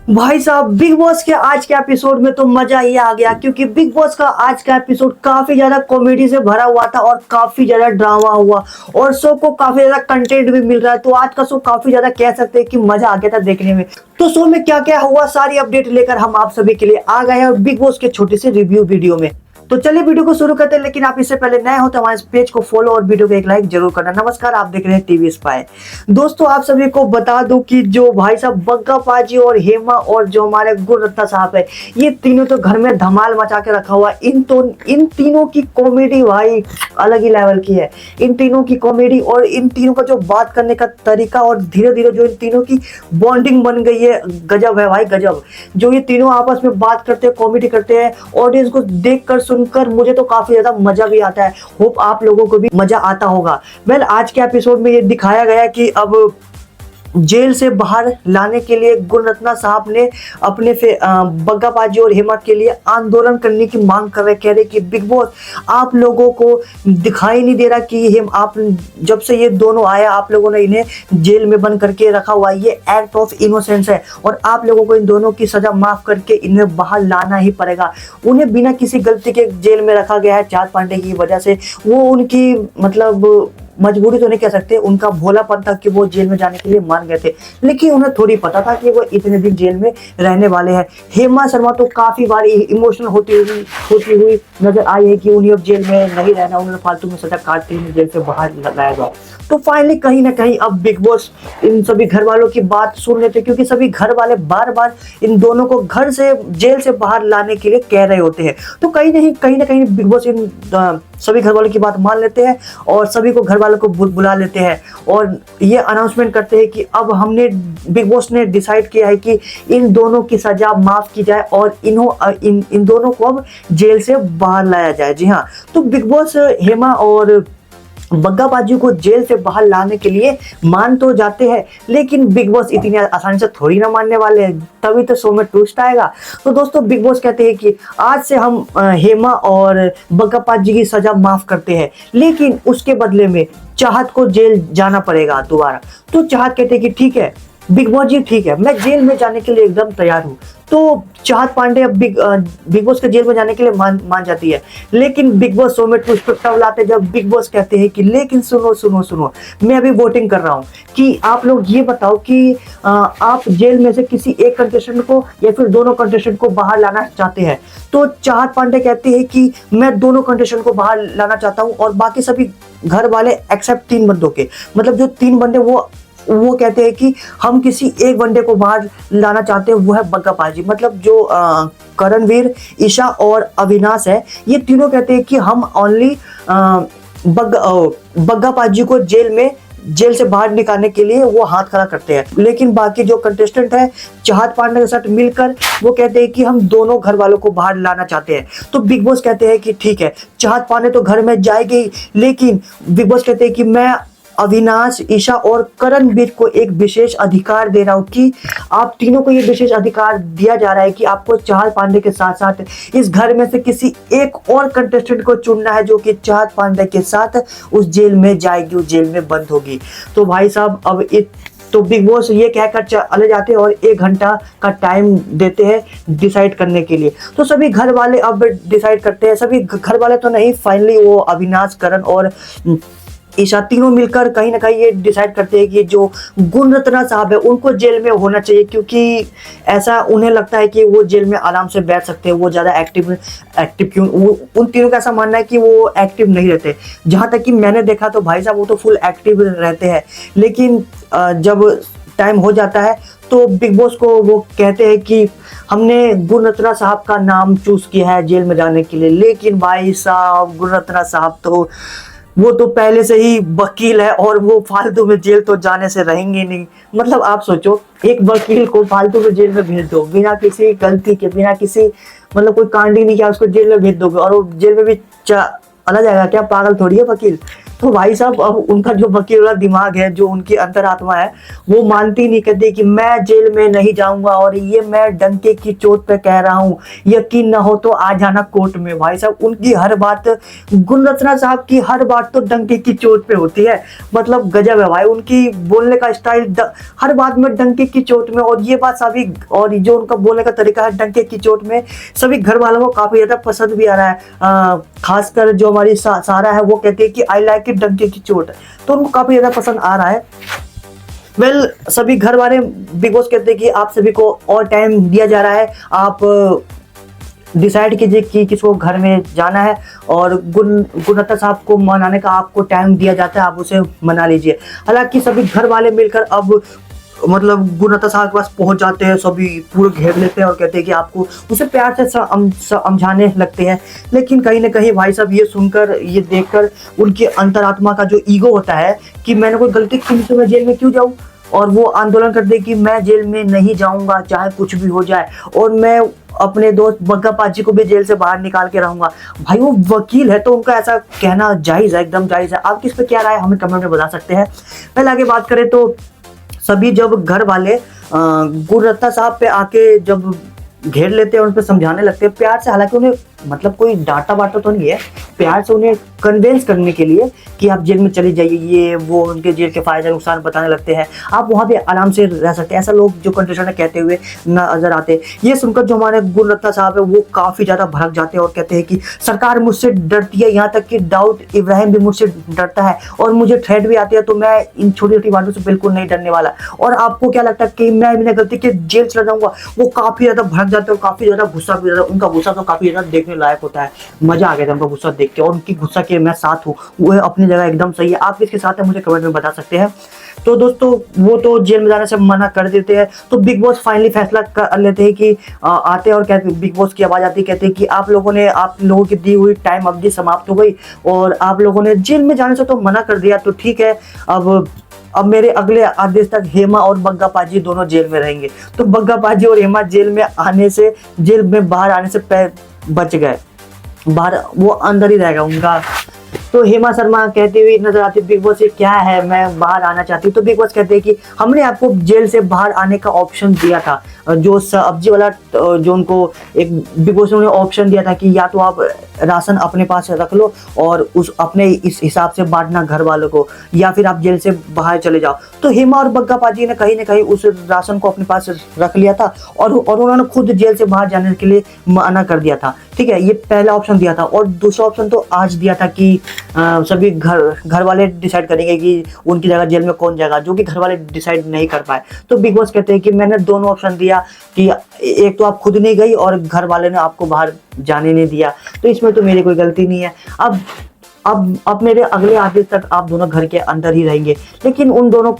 भाई साहब, big boss के आज के एपिसोड में तो मजा ही आ गया, क्योंकि बिग बॉस का आज का एपिसोड काफी ज्यादा कॉमेडी से भरा हुआ था और काफी ज्यादा ड्रामा हुआ और शो को काफी ज्यादा कंटेंट भी मिल रहा है। तो आज का शो काफी ज्यादा कह सकते हैं कि मजा आ गया था देखने में। तो शो में क्या क्या हुआ सारी अपडेट लेकर हम आप सभी के लिए आ गए हैं बिग बॉस के छोटे से रिव्यू वीडियो में। तो चलिए वीडियो को शुरू करते हैं, लेकिन आप इससे पहले नए हो तो हमारे पेज को फॉलो और वीडियो को एक लाइक जरूर करना। नमस्कार, आप देख रहे हैं टीवी स्पाई। दोस्तों, आप सभी को बता दूं कि जो भाई साहब बग्गा पाजी और हेमा और जो हमारे गुणरत्ना साहब है, ये तीनों तो घर में धमाल मचा के रखा हुआ है। इन तीनों की कॉमेडी भाई अलग ही लेवल की है। इन तीनों की कॉमेडी और इन तीनों का जो बात करने का तरीका और धीरे धीरे जो इन तीनों की बॉन्डिंग बन गई है, गजब है भाई गजब। जो ये तीनों आपस में बात करते हैं, कॉमेडी करते हैं, ऑडियंस को देखकर सुनकर मुझे तो काफी ज्यादा मजा भी आता है। होप आप लोगों को भी मजा आता होगा। वेल, आज के एपिसोड में ये दिखाया गया कि अब जेल से बाहर लाने के लिए गुणरत्ना साहब ने अपने बग्गा पाजी और हेमा के लिए आंदोलन करने की मांग कर रहे। कह रहे कि बिग बॉस, आप लोगों को दिखाई नहीं दे रहा कि आप जब से ये दोनों आया आप लोगों ने इन्हें जेल में बंद करके रखा हुआ है। ये एक्ट ऑफ इनोसेंस है और आप लोगों को इन दोनों की सजा माफ करके इन्हें बाहर लाना ही पड़ेगा। उन्हें बिना किसी गलती के जेल में रखा गया है चार पांडे की वजह से। वो उनकी मतलब मजबूरी तो नहीं कह सकते, उनका भोलापन था कि वो जेल में जाने के लिए मान गए थे, लेकिन उन्हें थोड़ी पता था कि वो इतने दिन जेल में रहने वाले हैं। हेमा शर्मा तो काफी बार इमोशनल होती हुई नजर आई है कि उन्हें अब जेल में नहीं रहना, उन्होंने फालतू में सजा काट के जेल से बाहर लाया जाए। तो फाइनली कहीं ना कहीं अब बिग बॉस इन सभी घर वालों की बात सुन लेते, क्योंकि सभी घर वाले बार बार इन दोनों को घर से जेल से बाहर लाने के लिए कह रहे होते हैं। तो कहीं ना कहीं बिग बॉस इन सभी घर वालों की बात मान लेते हैं और सभी को घर वालों को बुला लेते हैं और ये अनाउंसमेंट करते हैं कि अब हमने बिग बॉस ने डिसाइड किया है कि इन दोनों की सजा माफ की जाए और इन दोनों को अब जेल से बाहर लाया जाए। जी हाँ, तो बिग बॉस हेमा और बग्गा बाजी को जेल से बाहर लाने के लिए मान तो जाते हैं, लेकिन बिग बॉस इतनी आसानी से थोड़ी ना मानने वाले हैं, तभी तो शो में ट्विस्ट आएगा। तो दोस्तों, बिग बॉस कहते हैं कि आज से हम हेमा और बग्गा बाजी की सजा माफ करते हैं, लेकिन उसके बदले में चाहत को जेल जाना पड़ेगा दोबारा। तो चाहत कहते हैं कि ठीक है बिग बॉस जी, ठीक है, मैं जेल में जाने के लिए एकदम तैयार हूँ। तो चाहत पांडे अब बिग बॉस के जेल में जाने के लिए मान जाती है, लेकिन बिग बॉस शो में ट्विस्ट तब लाते जब बिग बॉस कहते हैं कि लेकिन सुनो सुनो सुनो, मैं अभी वोटिंग कर रहा हूँ कि आप लोग ये बताओ कि आप जेल में से किसी एक कंटेस्टेंट को या फिर दोनों कंटेस्टेंट को बाहर लाना चाहते हैं। तो चाहत पांडे कहते हैं कि मैं दोनों कंटेस्टेंट को बाहर लाना चाहता हूँ और बाकी सभी घर वाले एक्सेप्ट तीन बंदों के, मतलब जो तीन बंदे वो कहते हैं कि हम किसी एक बंदे को बाहर लाना चाहते हैं, वो है बग्गा पाजी। मतलब जो करणवीर, ईशा और अविनाश है, ये तीनों कहते हैं कि हम ओनली बग्गा पाजी को जेल से बाहर निकालने के लिए वो हाथ खड़ा करते हैं। लेकिन बाकी जो कंटेस्टेंट है चाहत पांडे के साथ मिलकर वो कहते हैं कि हम दोनों घर वालों को बाहर लाना चाहते हैं। तो बिग बॉस कहते हैं कि ठीक है, चाहत पांडे तो घर में जाएगी, लेकिन बिग बॉस कहते हैं कि मैं अविनाश, ईशा और करणवीर को एक विशेष अधिकार दे रहा हूं कि आप तीनों को ये विशेष अधिकार दिया जा रहा है कि आपको चाहत पांडे के साथ साथ इस घर में से किसी एक और कंटेस्टेंट को चुनना है, जो कि चाहत पांडे के साथ उस जेल में जाएगी, उस जेल में बंद होगी। तो भाई साहब, अब तो बिग बॉस ये कहकर चले जाते हैं और 1 घंटा का टाइम देते हैं डिसाइड करने के लिए। तो सभी घर वाले अब डिसाइड करते हैं, सभी घर वाले तो नहीं, फाइनली वो अविनाश, करण और ईशा तीनों मिलकर कहीं ना कहीं ये डिसाइड करते हैं कि जो गुणरत्ना साहब है उनको जेल में होना चाहिए, क्योंकि ऐसा उन्हें लगता है कि वो जेल में आराम से बैठ सकते हैं, वो ज़्यादा एक्टिव क्यों, उन तीनों का ऐसा मानना है कि वो एक्टिव नहीं रहते। जहाँ तक कि मैंने देखा तो भाई साहब वो तो फुल एक्टिव रहते हैं, लेकिन जब टाइम हो जाता है तो बिग बॉस को वो कहते हैं कि हमने गुणरत्ना साहब का नाम चूज किया है जेल में जाने के लिए। लेकिन भाई साहब, गुणरत्ना साहब तो वो तो पहले से ही वकील है और वो फालतू में जेल तो जाने से रहेंगे नहीं। मतलब आप सोचो, एक वकील को फालतू में जेल में भेज दो बिना किसी गलती के, बिना किसी मतलब कोई कांड ही नहीं किया, उसको जेल में भेज दोगे और वो जेल में भी चला जाएगा क्या? पागल थोड़ी है वकील। तो भाई साहब अब उनका जो वकील वाला दिमाग है, जो उनकी अंतरात्मा है, वो मानती नहीं, कहती कि मैं जेल में नहीं जाऊंगा और ये मैं डंके की चोट पे कह रहा हूँ, यकीन ना हो तो आ जाना कोर्ट में। भाई साहब उनकी हर बात, गुलरत्ना साहब की हर बात तो डंके की चोट पे होती है। मतलब गजब है भाई उनकी बोलने का स्टाइल, हर बात में डंके की चोट में। और ये बात सभी, और जो उनका बोलने का तरीका है डंके की चोट में, सभी घर वालों को काफी ज्यादा पसंद भी आ रहा है। खासकर जो हमारी सारा है, वो कहती है कि आई लाइक इट डंके की चोट, तो उनको काफी ज्यादा पसंद आ रहा है। वेल सभी घर वाले बिग बॉस कहते हैं कि आप सभी को और टाइम दिया जा रहा है, आप डिसाइड कीजिए कि किसको घर में जाना है, और गुणवत्ता साहब को मनाने का आपको टाइम दिया जाता है, आप उसे मना लीजिए। हालांकि सभी घर वाले मिलकर अब मतलब गुणवत्ता साहब के पास पहुंच जाते हैं, सभी पूरे घेर लेते हैं और कहते हैं कि आपको उसे प्यार से समझाने लगते हैं। लेकिन कहीं ना कहीं भाई साहब ये सुनकर, ये देखकर उनकी अंतरात्मा का जो ईगो होता है कि मैंने कोई गलती की तो मैं जेल में क्यों जाऊं, और वो आंदोलन करते कि मैं जेल में नहीं जाऊंगा चाहे कुछ भी हो जाए, और मैं अपने दोस्त बग्गा पाजी को भी जेल से बाहर निकाल के रहूंगा। भाई वो वकील है तो उनका ऐसा कहना जायज है, एकदम जायज है। आप किस पे क्या राय हमें कमेंट में बता सकते हैं। पहले आगे बात करें तो सभी जब घर वाले गुणरत्ना साहब पे आके जब घेर लेते हैं, उन पर समझाने लगते हैं प्यार से, हालांकि उन्हें मतलब कोई डांटा बाटा तो नहीं है, प्यार से उन्हें कन्विंस करने के लिए कि आप जेल में चले जाइए, ये वो उनके जेल के फायदे नुकसान बताने लगते हैं, आप वहाँ पे आराम से रह सकते हैं। ऐसा लोग जो कंटेस्टेंट कहते हुए नजर आते हैं। ये सुनकर जो हमारे गुणरत्ना साहब है वो काफ़ी ज़्यादा भड़क जाते हैं और कहते हैं कि सरकार मुझसे डरती है, यहाँ तक कि दाऊद इब्राहिम भी मुझसे डरता है और मुझे थ्रेट भी आती है, तो मैं इन छोटी छोटी बातों से बिल्कुल नहीं डरने वाला। और आपको क्या लगता है कि मैं बिना गलती के जेल चला जाऊँगा? वो काफ़ी ज़्यादा भड़क जाते हैं और काफ़ी ज़्यादा गुस्सा भी, उनका गुस्सा तो काफ़ी ज़्यादा देखने लायक होता है। मजा आ गया था उनका गुस्सा देख के, और उनकी गुस्सा के मैं साथ हूँ, वो अपनी जगह एकदम सही है। आप किसके साथ हैं मुझे कमेंट में बता सकते हैं। तो दोस्तों वो तो जेल में जाने से मना कर देते हैं, तो बिग बॉस फाइनली फैसला कर लेते हैं कि आते हैं और कहते, बिग बॉस की आवाज़ आती है, कहते हैं कि आप लोगों की दी हुई टाइम अवधि समाप्त हो गई और आप लोगों ने जेल में जाने से तो मना कर दिया, तो ठीक है, अब मेरे अगले आदेश तक हेमा और बग्गा पाजी दोनों जेल में रहेंगे। तो बग्गा पाजी और हेमा जेल में बाहर आने से बच गए, बाहर वो अंदर ही रहेगा उनका। तो हेमा शर्मा कहती हुई नजर आती बिग बॉस से, क्या है मैं बाहर आना चाहती हूँ। तो बिग बॉस कहते हैं कि हमने आपको जेल से बाहर आने का ऑप्शन दिया था, जो सब्जी वाला जो उनको एक बिग बॉस ने ऑप्शन दिया था कि या तो आप राशन अपने पास रख लो और उस अपने इस हिसाब से बांटना घर वालों को, या फिर आप जेल से बाहर चले जाओ। तो हेमा और बग्गा पाजी ने कहीं ना कहीं उस राशन को अपने पास रख लिया था और उन्होंने खुद जेल से बाहर जाने के लिए मना कर दिया था। ठीक है, ये पहला ऑप्शन दिया था। और दूसरा ऑप्शन तो आज दिया था कि सभी घर वाले डिसाइड करेंगे कि उनकी जगह जेल में कौन जाएगा, जो कि घर वाले डिसाइड नहीं कर पाए। तो बिग बॉस कहते हैं कि मैंने दोनों ऑप्शन दिया कि एक तो आप खुद नहीं गई और घर वाले ने आपको बाहर जाने नहीं दिया, तो इसमें तो मेरी कोई गलती नहीं है। अब मेरे अगले आदेश तक आप दोनों घर के अंदर ही रहेंगे। लेकिन उन दोनों,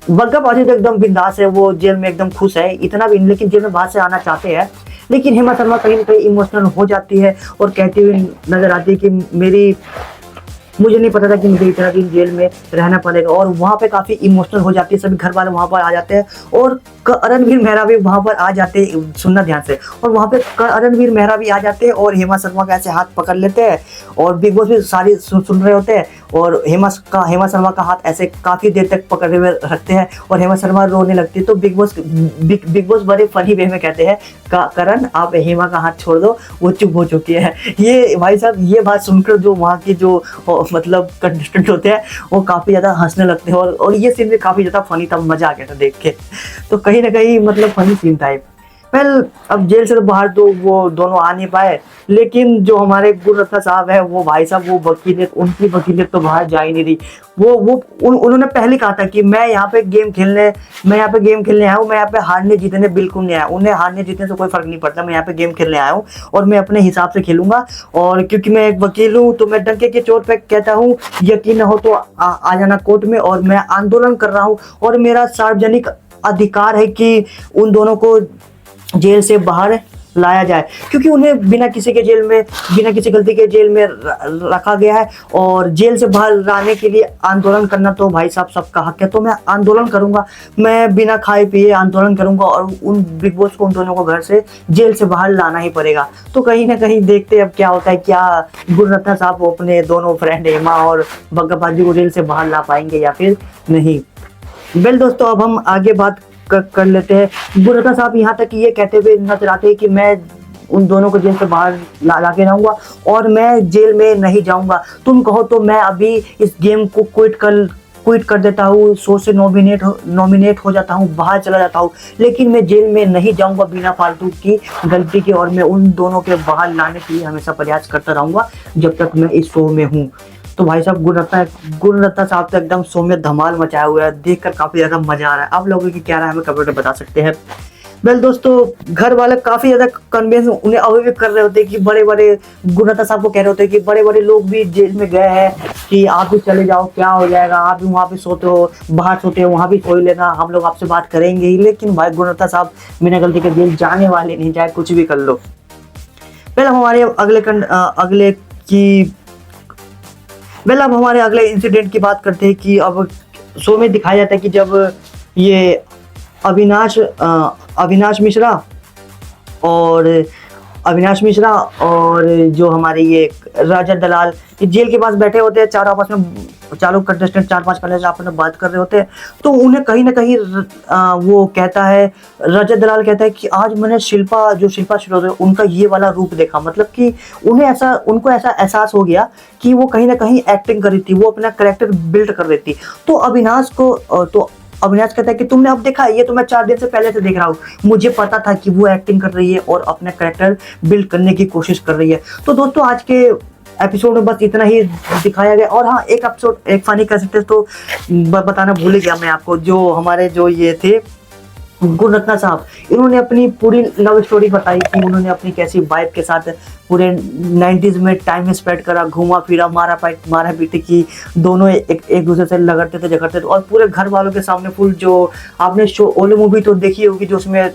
बग्गा पाजी तो एकदम बिंदास है, वो जेल में एकदम खुश है, इतना भी, लेकिन जेल में बाहर से आना चाहते हैं। लेकिन हेमा शर्मा कहीं ना कहीं इमोशनल हो जाती है और कहती हुई नजर आती है कि मुझे नहीं पता था कि मुझे इतना दिन जेल में रहना पड़ेगा। और वहाँ पे काफ़ी इमोशनल हो जाती है, सभी घर वाले वहाँ पर आ जाते हैं और रणवीर मेहरा भी वहाँ पर आ जाते हैं, सुनना ध्यान से, और वहाँ पे रणवीर मेहरा भी आ जाते हैं और हेमा शर्मा का ऐसे हाथ पकड़ लेते हैं और बिग बॉस भी सारी सुन रहे होते हैं और हेमा शर्मा का हाथ ऐसे काफ़ी देर तक पकड़े हुए रखते हैं और हेमा शर्मा रोने लगती है। तो बिग बॉस बड़े फनी वे में कहते हैं, करण आप हेमा का हाथ छोड़ दो, वो चुप हो चुकी है। ये भाई साहब ये बात सुनकर जो वहाँ की जो मतलब कंटेस्टेंट होते हैं वो काफ़ी ज़्यादा हंसने लगते हैं और ये सीन भी काफ़ी ज़्यादा फनी था, मज़ा आ गया था देख के। तो कहीं ना कहीं मतलब फनी सीन था। वेल अब जेल से बाहर तो वो दोनों आ नहीं पाए, लेकिन जो हमारे गुणरत्ना साहब है वो भाई साहब, वो वकीलियत, उनकी वकीलियत तो बाहर जा ही नहीं रही। उन्होंने पहले कहा था कि मैं यहाँ पे गेम खेलने आया हूँ, मैं यहाँ पे हारने जीतने बिल्कुल नहीं आया। उन्हें हारने जीतने से कोई फर्क नहीं पड़ता, मैं यहाँ पे गेम खेलने आया हूँ और मैं अपने हिसाब से खेलूंगा, और क्योंकि मैं एक वकील हूँ तो मैं डंके के चोट पे कहता हूँ, यकीन न हो तो आ जाना कोर्ट में, और मैं आंदोलन कर रहा हूँ और मेरा सार्वजनिक अधिकार है कि उन दोनों को जेल से बाहर लाया जाए, क्योंकि उन्हें बिना किसी के जेल में, बिना किसी गलती के जेल में रखा गया है। और जेल से बाहर लाने के लिए आंदोलन करना तो भाई साहब सबका हक है। तो मैं आंदोलन करूंगा, मैं बिना खाए पिए आंदोलन करूंगा और उन बिग बॉस को, उन दोनों को घर से, जेल से बाहर लाना ही पड़ेगा। तो कहीं ना कहीं देखते अब क्या होता है, क्या गुणरत्ना साहब अपने दोनों फ्रेंड हेमा और बग्गा बाजी को जेल से बाहर ला पाएंगे या फिर नहीं। वेल दोस्तों, अब हम आगे बात कर लेते हैं। गुणरत्ना साहब यहाँ तक ये कहते हुए नजर आते हैं कि मैं उन दोनों को जेल से बाहर ला के जाऊंगा और मैं जेल में नहीं जाऊंगा। तुम कहो तो मैं अभी इस गेम को क्विट कर देता हूँ, शो से नॉमिनेट हो जाता हूँ, बाहर चला जाता हूँ, लेकिन मैं जेल में नहीं जाऊंगा बिना फालतू की गलती के। और मैं उन दोनों के बाहर लाने के लिए हमेशा प्रयास करता रहूंगा जब तक मैं इस शो में हूँ। तो भाई साहब गुणरत्ना साहब तो एकदम शो में धमाल मचाया हुआ है, देखकर काफी ज्यादा मजा आ रहा है। आप लोगों की क्या राय हमें कमेंट में बता सकते हैं। वेल दोस्तों, घर वाले काफी ज्यादा कन्विंस उन्हें अभी भी कर रहे होते हैं कि बड़े बड़े, गुणरत्ना साहब को कह रहे होते हैं कि बड़े बड़े लोग भी जेल में गए हैं कि आप भी चले जाओ, क्या हो जाएगा, आप भी वहाँ पे सोते हो, बाहर सोते हो, वहाँ भी सो लेना, हम लोग आपसे बात करेंगे ही। लेकिन भाई गुणरत्ना साहब बिना गलती के जेल जाने वाले नहीं, चाहे कुछ भी कर लो। पहले हमारे अब हमारे अगले इंसिडेंट की बात करते हैं कि अब शो में दिखाया जाता है कि जब ये अविनाश मिश्रा और जो हमारे ये रजत दलाल जेल के पास बैठे होते हैं, चारों आपस में, चारों कंटेस्टेंट, 4-5 कंटेस्टेंट आपस में बात कर रहे होते हैं। तो उन्हें कहीं ना कहीं वो कहता है, रजत दलाल कहता है कि आज मैंने शिल्पा शिरोद्कर उनका ये वाला रूप देखा। मतलब कि उनको ऐसा एहसास हो गया कि वो कहीं ना कहीं एक्टिंग कर रही थी, वो अपना कैरेक्टर बिल्ड कर रही थी। तो अविनाश कहता है कि तुमने अब देखा, ये तो मैं 4 दिन से पहले से देख रहा हूँ, मुझे पता था कि वो एक्टिंग कर रही है और अपना कैरेक्टर बिल्ड करने की कोशिश कर रही है। तो दोस्तों, आज के एपिसोड में बस इतना ही दिखाया गया। और हाँ, एक फनी कर सकते तो बताना भूल गया मैं आपको, जो हमारे जो ये थे गुणरत्ना साहब, इन्होंने अपनी पूरी लव स्टोरी बताई कि उन्होंने अपनी कैसी वाइफ के साथ पूरे 90s में टाइम स्पेंड करा, घूमा फिरा, मारा पीटी की, दोनों एक दूसरे से लगड़ते थे, झगड़ते थे। और पूरे घर वालों के सामने फुल, जो आपने शो ओले मूवी तो देखी होगी, जो उसमें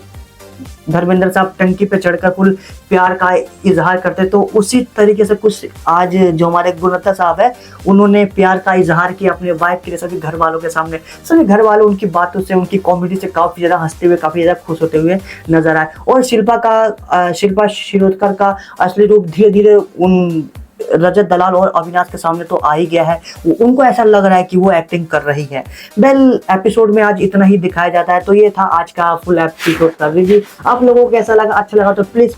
धर्मेंद्र साहब टंकी पे चढ़कर फुल प्यार का इजहार करते, तो उसी तरीके से कुछ आज जो हमारे गुणरत्ना साहब है, उन्होंने प्यार का इजहार किया अपने वाइफ के सभी घर वालों के सामने। सभी घर वाले उनकी बातों से, उनकी कॉमेडी से काफी ज्यादा हंसते हुए, काफी ज्यादा खुश होते हुए नजर आए। और शिल्पा शिरोडकर का असली रूप धीरे धीरे उन रजत दलाल और अविनाश के सामने तो आ ही गया है। उनको ऐसा लग रहा है कि वो एक्टिंग कर रही है। वेल, एपिसोड में आज इतना ही दिखाया जाता है। तो ये था आज का फुल एपिसोड का रिव्यू। आप लोगों को कैसा लगा, अच्छा लगा तो प्लीज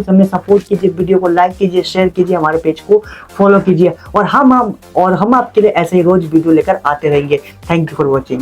हमें सपोर्ट कीजिए, वीडियो को लाइक कीजिए, शेयर कीजिए, हमारे पेज को फॉलो कीजिए। और हम आपके लिए ऐसे ही रोज वीडियो लेकर आते रहेंगे। Thank you for watching.